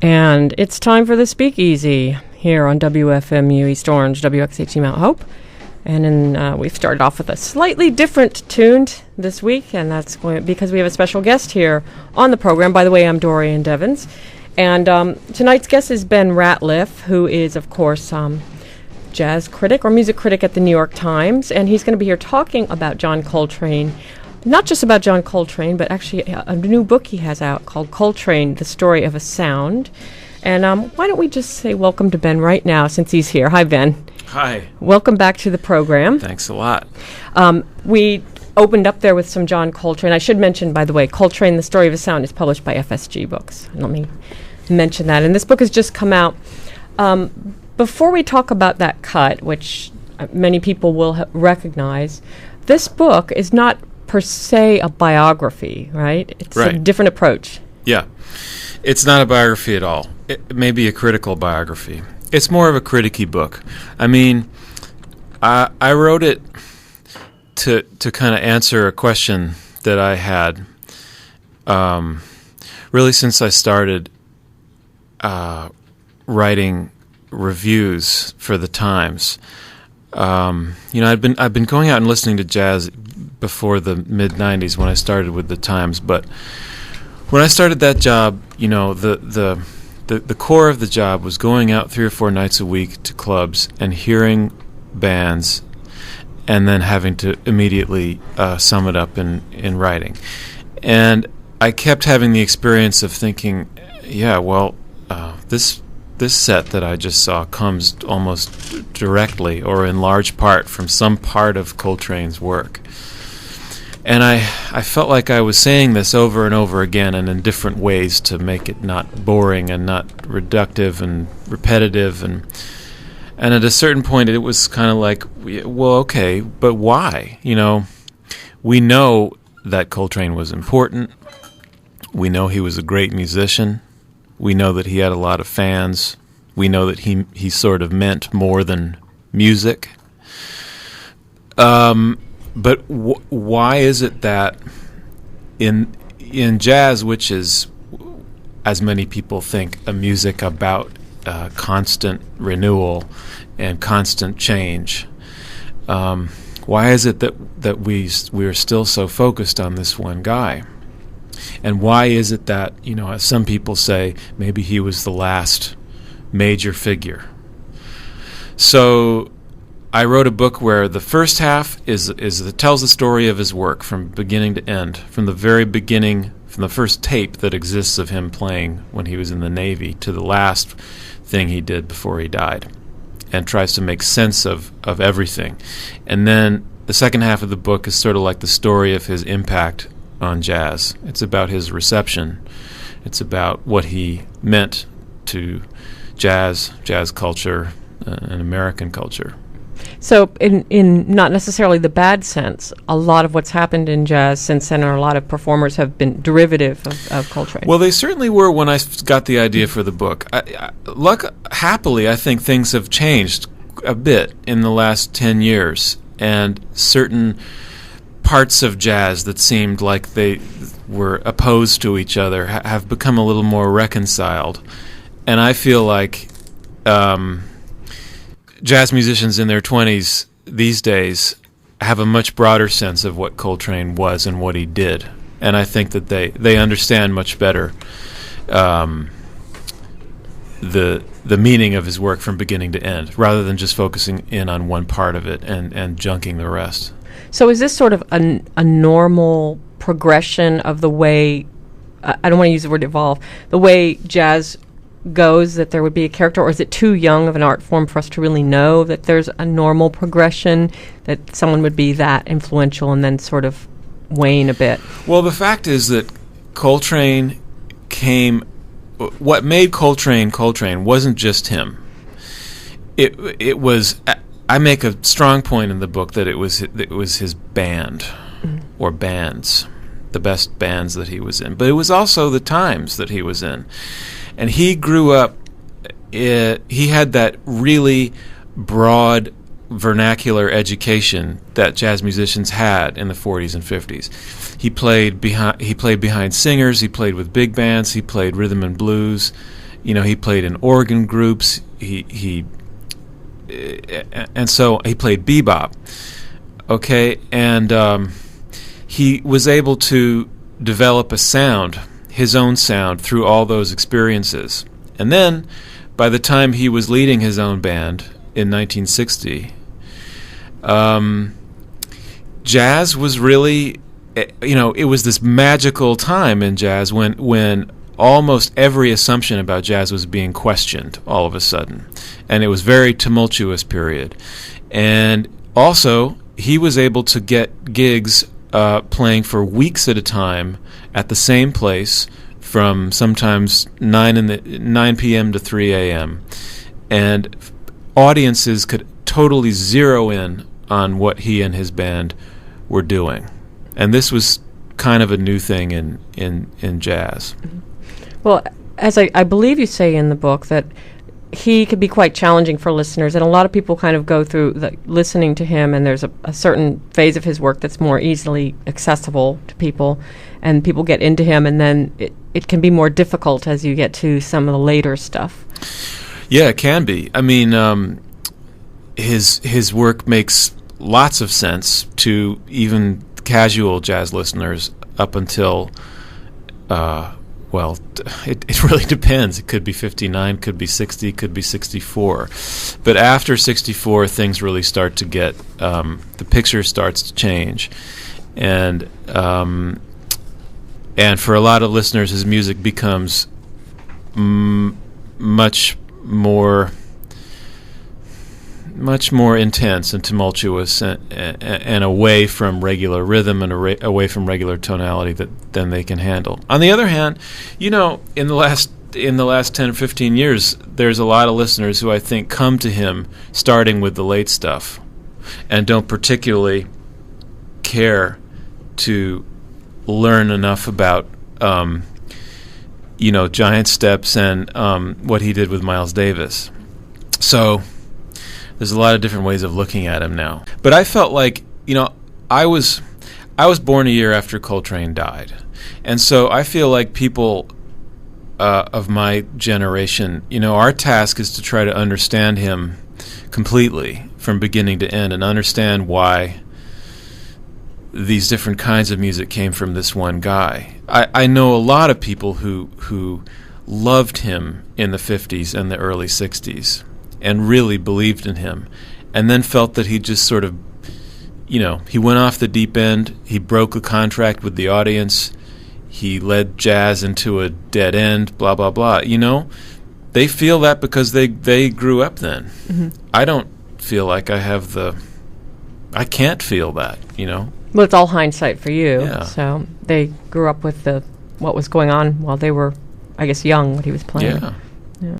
And it's time for the Speakeasy here on WFMU East Orange, WXHE Mount Hope. And we've started off with a slightly different tune this week, and that's because we have a special guest here on the program. By the way, I'm Dorian Devins. And tonight's guest is Ben Ratliff, who is, of course, jazz critic or music critic at the New York Times. And he's going to be here talking about John Coltrane. Not just about John Coltrane, but actually a new book he has out called Coltrane, The Story of a Sound. And why don't we just say welcome to Ben right now since he's here. Hi, Ben. Hi. Welcome back to the program. Thanks a lot. We opened up there with some John Coltrane. I should mention, by the way, Coltrane, The Story of a Sound is published by FSG Books. Let me mention that. And this book has just come out. Before we talk about that cut, which many people will recognize, this book is not per se a biography, right? It's a different approach. Yeah. It's not a biography at all. It may be a critical biography. It's more of a critique-y book. I mean, I wrote it to kind of answer a question that I had really since I started writing reviews for the Times. I've been going out and listening to jazz before the mid-'90s when I started with the Times, but when I started that job, the core of the job was going out 3 or 4 nights a week to clubs and hearing bands and then having to immediately sum it up in writing. And I kept having the experience of thinking, this set that I just saw comes almost directly or in large part from some part of Coltrane's work. And I felt like I was saying this over and over again and in different ways to make it not boring and not reductive and repetitive. And at a certain point it was kind of like, well, okay, but why? We know that Coltrane was important. We know he was a great musician. We know that he had a lot of fans. We know that he sort of meant more than music. But why is it that in jazz, which is, as many people think, a music about constant renewal and constant change, why is it that we are still so focused on this one guy? And why is it that, as some people say, maybe he was the last major figure? So I wrote a book where the first half tells the story of his work from beginning to end, from the very beginning, from the first tape that exists of him playing when he was in the Navy to the last thing he did before he died, and tries to make sense of everything. And then the second half of the book is sort of like the story of his impact on jazz. It's about his reception. It's about what he meant to jazz culture, and American culture. So in not necessarily the bad sense, a lot of what's happened in jazz since then, or a lot of performers have been derivative of Coltrane. Well, they certainly were when I got the idea for the book. Happily, I think things have changed a bit in the last 10 years, and certain parts of jazz that seemed like they were opposed to each other have become a little more reconciled. And I feel like jazz musicians in their 20s these days have a much broader sense of what Coltrane was and what he did. And I think that they understand much better the meaning of his work from beginning to end, rather than just focusing in on one part of it and junking the rest. So is this sort of a normal progression of the way, I don't want to use the word evolve, the way jazz goes, that there would be a character, or is it too young of an art form for us to really know that there's a normal progression, that someone would be that influential and then sort of wane a bit? Well, the fact is that Coltrane what made Coltrane wasn't just him. It was, I make a strong point in the book that it was his band, or bands, the best bands that he was in. But it was also the times that he was in. And he grew up, he had that really broad vernacular education that jazz musicians had in the 40s and 50s. He played behind singers, he played with big bands, he played rhythm and blues, He played in organ groups. And so he played bebop. Okay, and he was able to develop a sound, his own sound, through all those experiences. And then, by the time he was leading his own band in 1960, jazz was really, it was this magical time in jazz when almost every assumption about jazz was being questioned all of a sudden. And it was a very tumultuous period. And also, he was able to get gigs playing for weeks at a time at the same place from sometimes 9 p.m. to 3 a.m. And audiences could totally zero in on what he and his band were doing. And this was kind of a new thing in jazz. Well, as I believe you say in the book, that he could be quite challenging for listeners, and a lot of people kind of go through listening to him, and there's a certain phase of his work that's more easily accessible to people, and people get into him, and then it can be more difficult as you get to some of the later stuff. Yeah, it can be. I mean, his work makes lots of sense to even casual jazz listeners up until it really depends. It could be 59, could be 60, could be 64. But after 64, things really start to get, the picture starts to change. And for a lot of listeners, his music becomes much more intense and tumultuous and away from regular rhythm and away from regular tonality than they can handle. On the other hand, in the last 10 or 15 years, there's a lot of listeners who I think come to him starting with the late stuff and don't particularly care to learn enough about giant steps and what he did with Miles Davis. So there's a lot of different ways of looking at him now. But I felt like, I was born a year after Coltrane died. And so I feel like people of my generation, our task is to try to understand him completely from beginning to end and understand why these different kinds of music came from this one guy. I know a lot of people who loved him in the 50s and the early 60s. And really believed in him, and then felt that he just sort of, he went off the deep end, he broke a contract with the audience, he led jazz into a dead end, blah, blah, blah. They feel that because they grew up then. Mm-hmm. I don't feel like I can't feel that, Well, it's all hindsight for you. Yeah. So they grew up with what was going on while they were, I guess, young, what he was playing. Yeah.